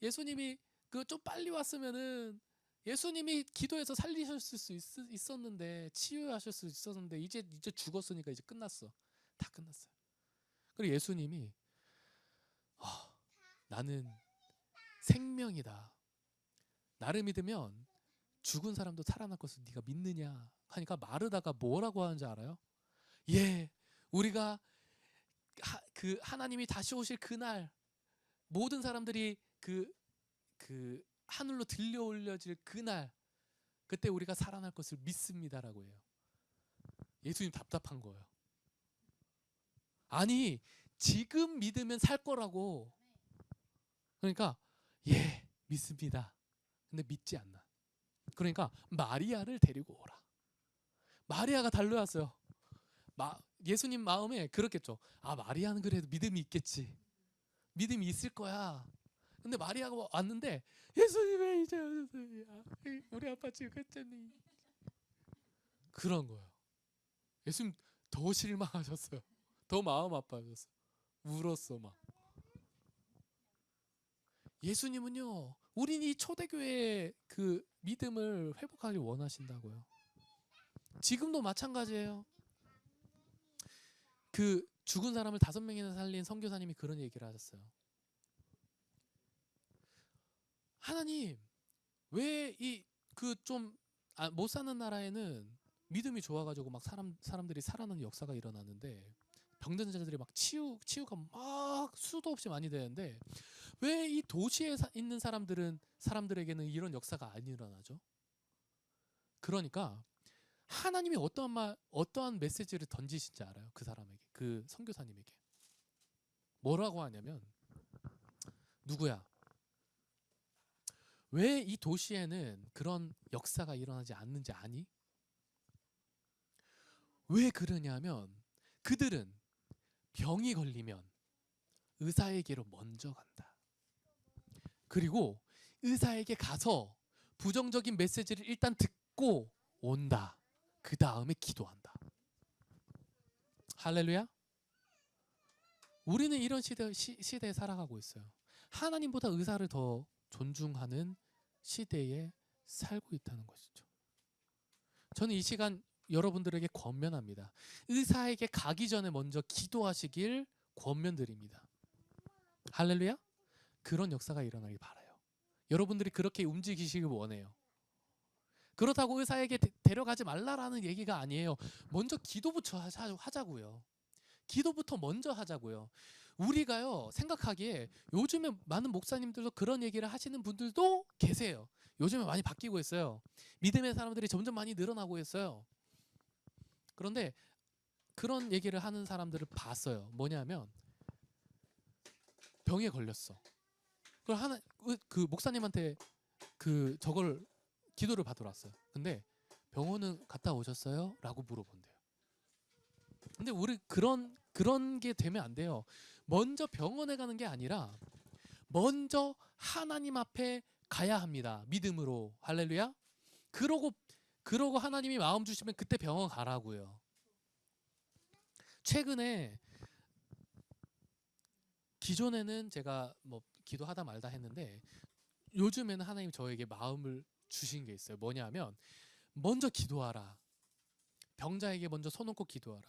Speaker 1: 예수님이 그 좀 빨리 왔으면은 예수님이 기도해서 살리셨을 수 있었는데, 치유하실 수 있었는데, 이제 죽었으니까 이제 끝났어. 다 끝났어요. 그리고 예수님이 나는 생명이다. 나를 믿으면 죽은 사람도 살아날 것을 네가 믿느냐 하니까 마르다가 뭐라고 하는지 알아요? 예, 우리가 하나님이 다시 오실 그날, 모든 사람들이 그 하늘로 들려 올려질 그날, 그때 우리가 살아날 것을 믿습니다라고 해요. 예수님 답답한 거예요. 아니, 지금 믿으면 살 거라고. 그러니까 예, 믿습니다. 근데 믿지 않나. 그러니까 마리아를 데리고 오라. 마리아가 달려왔어요. 예수님 마음에 그렇겠죠. 아, 마리아는 그래도 믿음이 있겠지. 믿음이 있을 거야. 근데 마리아가 왔는데, 예수님 왜 이제 오셨어요? 우리 아빠 죽었잖니. 그런 거예요. 예수님 더 실망하셨어요. 더 마음 아파하셨어요. 울었어 막. 예수님은요, 우린 이 초대교회의 그 믿음을 회복하길 원하신다고요. 지금도 마찬가지예요. 그 죽은 사람을 5명이나 살린 선교사님이 그런 얘기를 하셨어요. 하나님, 왜 이 그 좀 못 사는 나라에는 믿음이 좋아가지고 막 사람들이 살아나는 역사가 일어나는데, 병든 자들이 막 치유가 막 수도 없이 많이 되는데, 왜 이 도시에 있는 사람들에게는 이런 역사가 안 일어나죠? 그러니까 하나님이 어떠한 메시지를 던지신지 알아요? 그 사람에게, 그 선교사님에게 뭐라고 하냐면, 누구야? 왜 이 도시에는 그런 역사가 일어나지 않는지 아니? 왜 그러냐면 그들은 병이 걸리면 의사에게로 먼저 간다. 그리고 의사에게 가서 부정적인 메시지를 일단 듣고 온다. 그 다음에 기도한다. 할렐루야. 우리는 이런 시대에 살아가고 있어요. 하나님보다 의사를 더 존중하는 시대에 살고 있다는 것이죠. 저는 이 시간 여러분들에게 권면합니다. 의사에게 가기 전에 먼저 기도하시길 권면드립니다. 할렐루야. 그런 역사가 일어나길 바라요. 여러분들이 그렇게 움직이시길 원해요. 그렇다고 의사에게 데려가지 말라라는 얘기가 아니에요. 먼저 기도부터 하자고요. 기도부터 먼저 하자고요. 우리가요, 생각하기에 요즘에 많은 목사님들도 그런 얘기를 하시는 분들도 계세요. 요즘에 많이 바뀌고 있어요. 믿음의 사람들이 점점 많이 늘어나고 있어요. 그런데 그런 얘기를 하는 사람들을 봤어요. 뭐냐면 병에 걸렸어. 그걸 그 목사님한테 저걸 기도를 받으러 왔어요. 근데 병원은 갔다 오셨어요? 라고 물어본대요. 근데 우리 그런 게 되면 안 돼요. 먼저 병원에 가는 게 아니라 먼저 하나님 앞에 가야 합니다. 믿음으로. 할렐루야. 그러고 하나님이 마음 주시면 그때 병원 가라고요. 최근에 기존에는 제가 뭐 기도하다 말다 했는데 요즘에는 하나님 저에게 마음을 주신 게 있어요. 뭐냐면 먼저 기도하라. 병자에게 먼저 손 얹고 기도하라.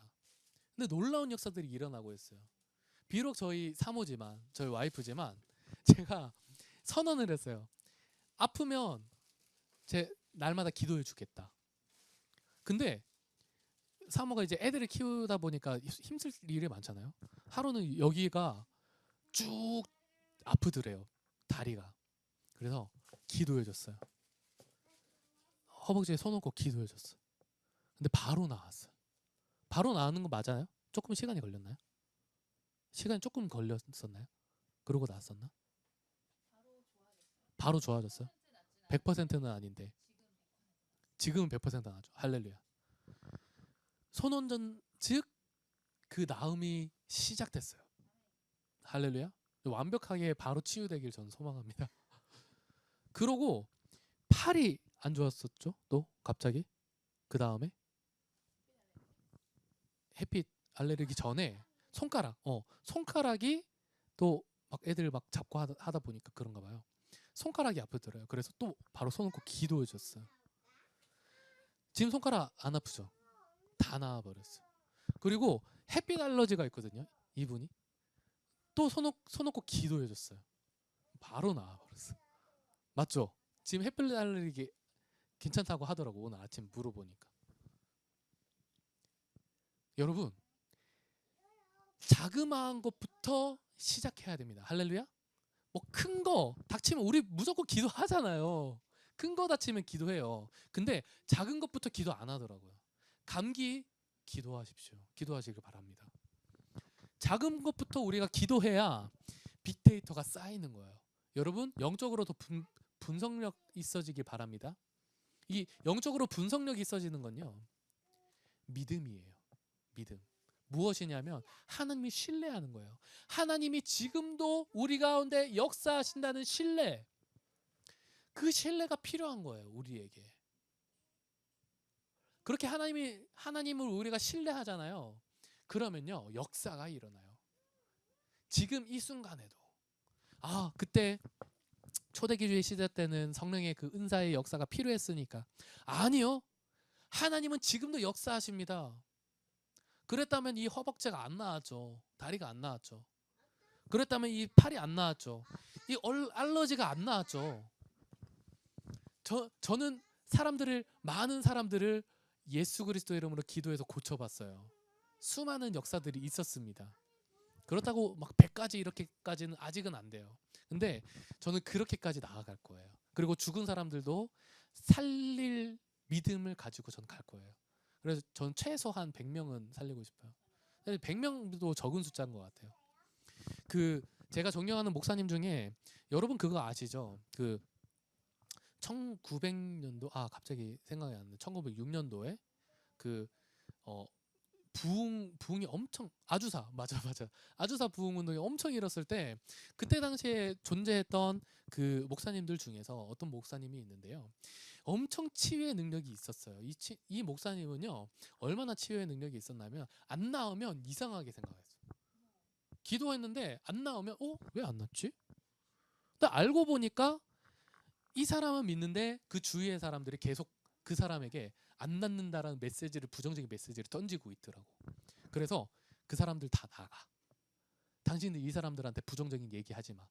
Speaker 1: 근데 놀라운 역사들이 일어나고 있어요. 비록 저희 사모지만, 저희 와이프지만 제가 선언을 했어요. 아프면 제 날마다 기도해 주겠다. 근데 사모가 이제 애들을 키우다 보니까 힘들 일이 많잖아요. 하루는 여기가 쭉 아프더래요. 다리가. 그래서 기도해 줬어요. 허벅지에 손 얹고 기도해 줬어요. 근데 바로 나았어요. 바로 나는 거 맞아요? 조금 시간이 걸렸나요? 시간이 조금 걸렸었나요? 그러고 나았었나? 바로 좋아졌어요? 100%는 아닌데 지금은 100% 나죠. 할렐루야. 손원전 즉 그 나음이 시작됐어요. 할렐루야. 완벽하게 바로 치유되길 저는 소망합니다. 그러고 팔이 안 좋았었죠. 또 갑자기 그 다음에 햇빛 알레르기 전에 손가락이 또 막 애들 막 잡고 하다 보니까 그런가 봐요. 손가락이 아프더래요. 그래서 또 바로 손 얹고 기도해 줬어요. 지금 손가락 안 아프죠? 다 나아버렸어요. 그리고 햇빛 알러지가 있거든요. 이분이 또 손 얹고 기도해 줬어요. 바로 나아버렸어요. 맞죠? 지금 햇빛 알레르기 괜찮다고 하더라고. 오늘 아침 물어보니까. 여러분 자그마한 것부터 시작해야 됩니다. 할렐루야. 뭐 큰 거 닥치면 우리 무조건 기도하잖아요. 큰 거 다치면 기도해요. 근데 작은 것부터 기도 안 하더라고요. 감기 기도하십시오. 기도하시길 바랍니다. 작은 것부터 우리가 기도해야 빅데이터가 쌓이는 거예요. 여러분 영적으로 더 분석력 있어지길 바랍니다. 이 영적으로 분석력이 있어지는 건요. 믿음이에요. 믿음. 무엇이냐면 하나님이 신뢰하는 거예요. 하나님이 지금도 우리 가운데 역사하신다는 신뢰. 그 신뢰가 필요한 거예요. 우리에게. 그렇게 하나님을 우리가 신뢰하잖아요. 그러면요. 역사가 일어나요. 지금 이 순간에도 그때 초대기주의 시대 때는 성령의 그 은사의 역사가 필요했으니까. 아니요. 하나님은 지금도 역사하십니다. 그랬다면 이 허벅지가 안 나았죠. 다리가 안 나았죠. 그랬다면 이 팔이 안 나았죠. 이 알러지가 안 나았죠. 저는 많은 사람들을 예수 그리스도 이름으로 기도해서 고쳐봤어요. 수많은 역사들이 있었습니다. 그렇다고 막 100가지 이렇게까지는 아직은 안 돼요. 근데 저는 그렇게까지 나아갈 거예요. 그리고 죽은 사람들도 살릴 믿음을 가지고 전 갈 거예요. 그래서 전 최소한 100명은 살리고 싶어요. 100명도 적은 숫자인 것 같아요. 제가 존경하는 목사님 중에 여러분 그거 아시죠? 1900년도 갑자기 생각이 안 나네. 1906년도에 그 부흥이 엄청 아주사 맞아 아주사 부흥 운동이 엄청 일었을 때 그때 당시에 존재했던 그 목사님들 중에서 어떤 목사님이 있는데요. 엄청 치유의 능력이 있었어요. 이 목사님은요 얼마나 치유의 능력이 있었냐면 안 나오면 이상하게 생각했어요. 기도했는데 안 나오면 왜 안 났지? 근데 알고 보니까 이 사람은 믿는데 그 주위의 사람들이 계속 그 사람에게 안 낫는다라는 메시지를 부정적인 메시지를 던지고 있더라고. 그래서 그 사람들 다 나가. 당신은 이 사람들한테 부정적인 얘기하지 마.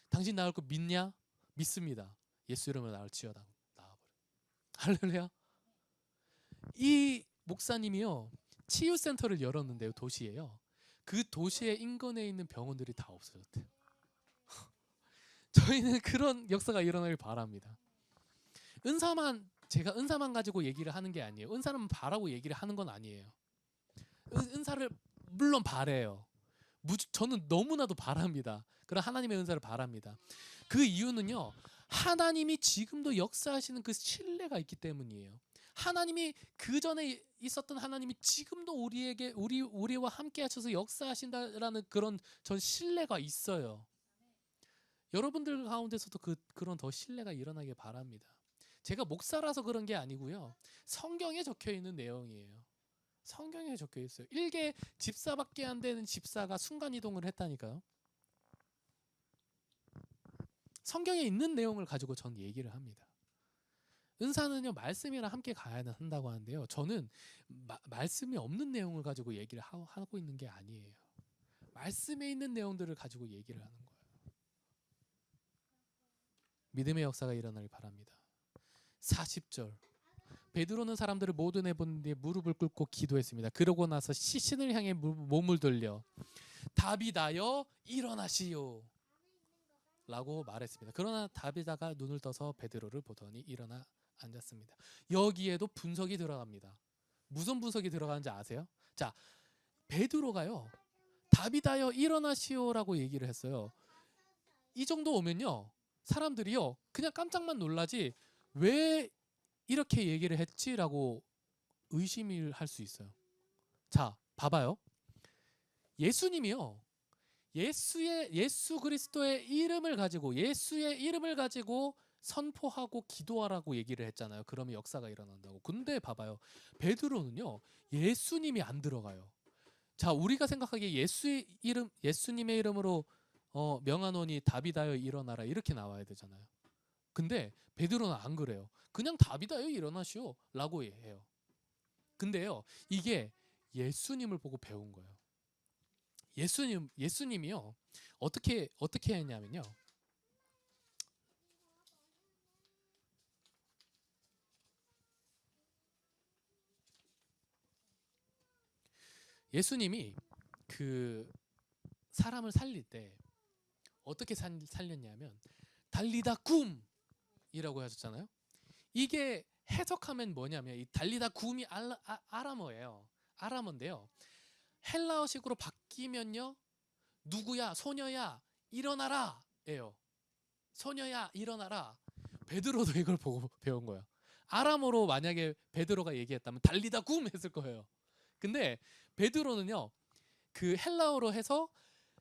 Speaker 1: 당신 나을 거 믿냐? 믿습니다. 예수 이름으로 나를 치유하다 나와버려. 할렐루야. 이 목사님이요 치유센터를 열었는데요 도시에요. 그 도시의 인근에 있는 병원들이 다 없어졌대요. 저희는 그런 역사가 일어나길 바랍니다. 제가 은사만 가지고 얘기를 하는 게 아니에요. 은사는 바라고 얘기를 하는 건 아니에요. 은사를 물론 바래요. 저는 너무나도 바랍니다. 그런 하나님의 은사를 바랍니다. 그 이유는요. 하나님이 지금도 역사하시는 그 신뢰가 있기 때문이에요. 하나님이 그 전에 있었던 하나님이 지금도 우리와 함께 하셔서 역사하신다라는 그런 전 신뢰가 있어요. 여러분들 가운데서도 그런 더 신뢰가 일어나길 바랍니다. 제가 목사라서 그런 게 아니고요. 성경에 적혀 있는 내용이에요. 성경에 적혀 있어요. 1개 집사밖에 안 되는 집사가 순간 이동을 했다니까요. 성경에 있는 내용을 가지고 전 얘기를 합니다. 은사는요 말씀이랑 함께 가야 한다고 하는데요. 저는 말씀이 없는 내용을 가지고 얘기를 하고 있는 게 아니에요. 말씀에 있는 내용들을 가지고 얘기를 하는 거예요. 믿음의 역사가 일어나길 바랍니다. 40절 베드로는 사람들을 모두 내본 뒤에 무릎을 꿇고 기도했습니다. 그러고 나서 신을 향해 몸을 돌려 다비다여 일어나시오 라고 말했습니다. 그러나 다비다가 눈을 떠서 베드로를 보더니 일어나 앉았습니다. 여기에도 분석이 들어갑니다. 무슨 분석이 들어가는지 아세요? 자, 베드로가요 다비다여 일어나시오라고 얘기를 했어요. 이 정도 오면요 사람들이요 그냥 깜짝만 놀라지 왜 이렇게 얘기를 했지라고 의심을 할 수 있어요. 자, 봐봐요. 예수님이요. 예수 그리스도의 이름을 가지고 예수의 이름을 가지고 선포하고 기도하라고 얘기를 했잖아요. 그러면 역사가 일어난다고. 근데 봐봐요. 베드로는요. 예수님이 안 들어가요. 자, 우리가 생각하기에 예수님의 이름으로 명하노니 다비다여 일어나라 이렇게 나와야 되잖아요. 근데 베드로는 안 그래요. 그냥 다비다여 일어나시오 라고 해요. 근데요 이게 예수님을 보고 배운 거예요. 예수님이요 어떻게 했냐면요. 예수님이 그 사람을 살릴 때 어떻게 살렸냐면 달리다 쿰이라고 하셨잖아요. 이게 해석하면 뭐냐면 이 달리다 쿰이 아람어예요. 아람어인데요. 헬라어식으로 바뀌면요. 누구야 소녀야 일어나라 예요. 소녀야 일어나라. 베드로도 이걸 보고 배운 거야. 아람어로 만약에 베드로가 얘기했다면 달리다 쿰 했을 거예요. 근데 베드로는요. 그 헬라어로 해서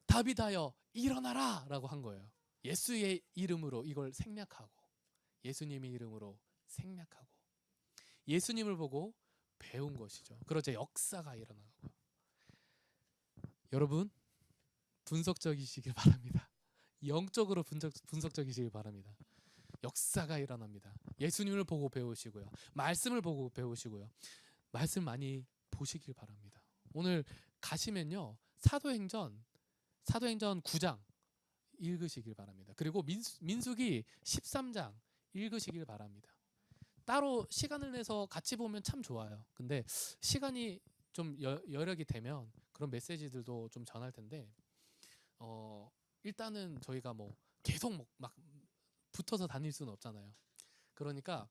Speaker 1: 다비다여 일어나라 라고 한 거예요. 예수의 이름으로 이걸 생략하고 예수님의 이름으로 생략하고 예수님을 보고 배운 것이죠. 그러자 역사가 일어나고 여러분 분석적이시길 바랍니다. 영적으로 분석적이시길 바랍니다. 역사가 일어납니다. 예수님을 보고 배우시고요. 말씀을 보고 배우시고요. 말씀 많이 보시길 바랍니다. 오늘 가시면요. 사도행전 9장 읽으시길 바랍니다. 그리고 민수기 13장 읽으시길 바랍니다. 따로 시간을 내서 같이 보면 참 좋아요. 근데 시간이 좀 여력이 되면 그런 메시지들도 좀 전할 텐데 일단은 저희가 뭐 계속 막 붙어서 다닐 수는 없잖아요. 그러니까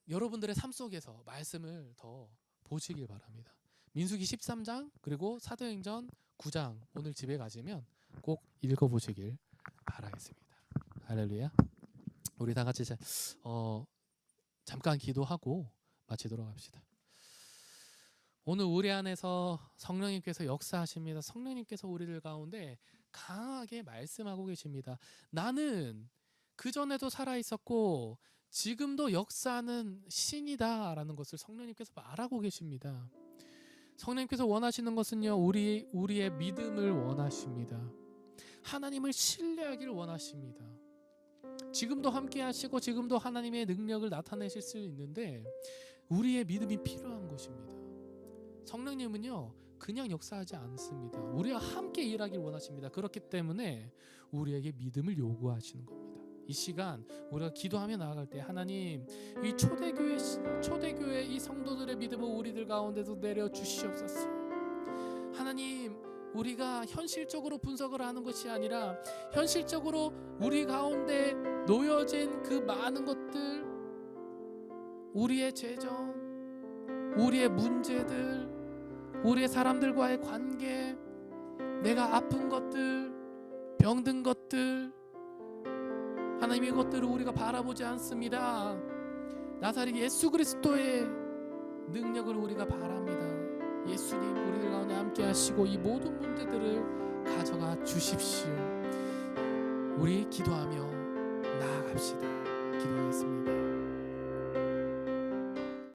Speaker 1: 여러분들의 삶 속에서 말씀을 더 보시길 바랍니다. 민수기 13장 그리고 사도행전 9장 오늘 집에 가시면 꼭 읽어보시길 바라겠습니다. 할렐루야. 우리 다 같이 잠깐 기도하고 마치도록 합시다. 오늘 우리 안에서 성령님께서 역사하십니다. 성령님께서 우리들 가운데 강하게 말씀하고 계십니다. 나는 그전에도 살아있었고 지금도 역사하는 신이다라는 것을 성령님께서 말하고 계십니다. 성령님께서 원하시는 것은요, 우리의 믿음을 원하십니다. 하나님을 신뢰하기를 원하십니다. 지금도 함께 하시고 지금도 하나님의 능력을 나타내실 수 있는데 우리의 믿음이 필요한 것입니다. 성령님은요 그냥 역사하지 않습니다. 우리와 함께 일하길 원하십니다. 그렇기 때문에 우리에게 믿음을 요구하시는 겁니다. 이 시간 우리가 기도하며 나아갈 때 하나님, 이 초대교회 이 성도들의 믿음을 우리들 가운데도 내려 주시옵소서. 하나님, 우리가 현실적으로 분석을 하는 것이 아니라 현실적으로 우리 가운데 놓여진 그 많은 것들, 우리의 재정, 우리의 문제들, 우리의 사람들과의 관계, 내가 아픈 것들, 병든 것들, 하나님 이것들을 우리가 바라보지 않습니다. 나사렛 예수 그리스도의 능력을 우리가 바랍니다. 예수님, 우리들 가운데 함께 하시고 이 모든 문제들을 가져가 주십시오. 우리 기도하며 나아갑시다. 기도하겠습니다.